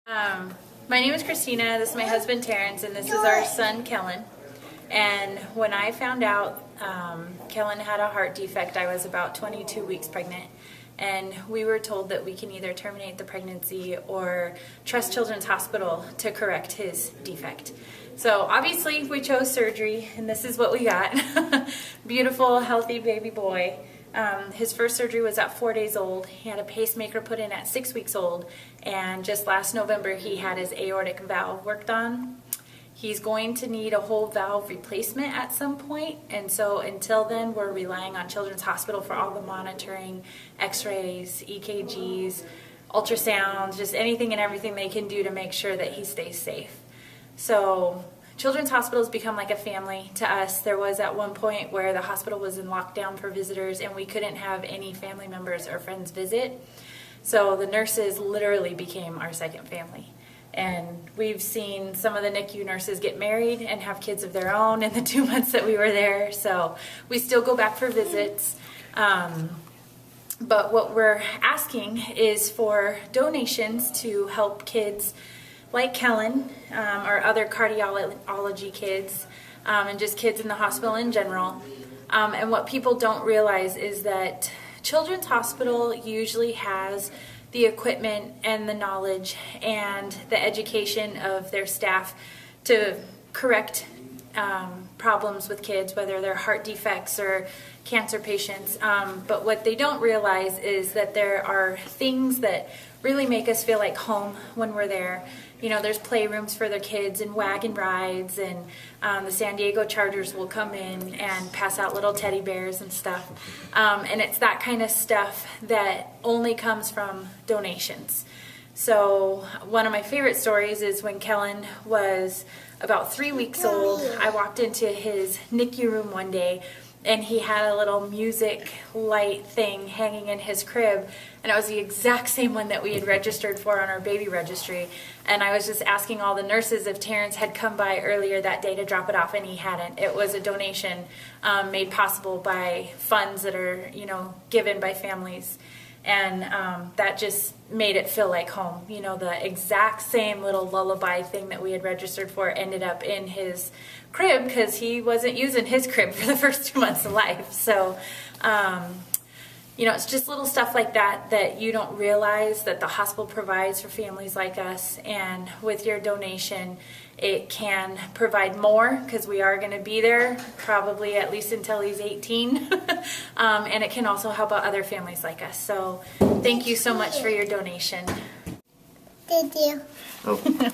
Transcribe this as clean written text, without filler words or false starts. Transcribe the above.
My name is Christina, this is my husband Terrence, and this is our son Kellen. And when I found out Kellen had a heart defect, I was about 22 weeks pregnant. And we were told that we can either terminate the pregnancy or trust Children's Hospital to correct his defect. So obviously we chose surgery, and this is what we got. Beautiful, healthy baby boy. His first surgery was at 4 days old. He had a pacemaker put in at 6 weeks old, and just last November he had his aortic valve worked on. He's going to need a whole valve replacement at some point, and so until then we're relying on Children's Hospital for all the monitoring, x-rays, EKGs, ultrasounds, just anything and everything they can do to make sure that he stays safe. So Children's Hospital has become like a family to us. There was at one point where the hospital was in lockdown for visitors and we couldn't have any family members or friends visit. So the nurses literally became our second family. And we've seen some of the NICU nurses get married and have kids of their own in the 2 months that we were there. So we still go back for visits. But what we're asking is for donations to help kids like Kellen or other cardiology kids and just kids in the hospital in general. And what people don't realize is that Children's Hospital usually has the equipment and the knowledge and the education of their staff to correct problems with kids, whether they're heart defects or cancer patients. But what they don't realize is that there are things that really make us feel like home when we're there. You know, there's playrooms for their kids and wagon rides, and the San Diego Chargers will come in and pass out little teddy bears and stuff. And it's that kind of stuff that only comes from donations. So one of my favorite stories is when Kellen was about 3 weeks old. I walked into his NICU room one day and he had a little music light thing hanging in his crib, and it was the exact same one that we had registered for on our baby registry. And I was just asking all the nurses if Terrence had come by earlier that day to drop it off, and he hadn't. It was a donation made possible by funds that are, you know, given by families. And that just made it feel like home. You know, the exact same little lullaby thing that we had registered for ended up in his crib because he wasn't using his crib for the first 2 months of life. So, you know, it's just little stuff like that that you don't realize that the hospital provides for families like us. And with your donation, it can provide more because we are going to be there probably at least until he's 18. And it can also help out other families like us. So thank you so much for your donation. Thank you. Oh.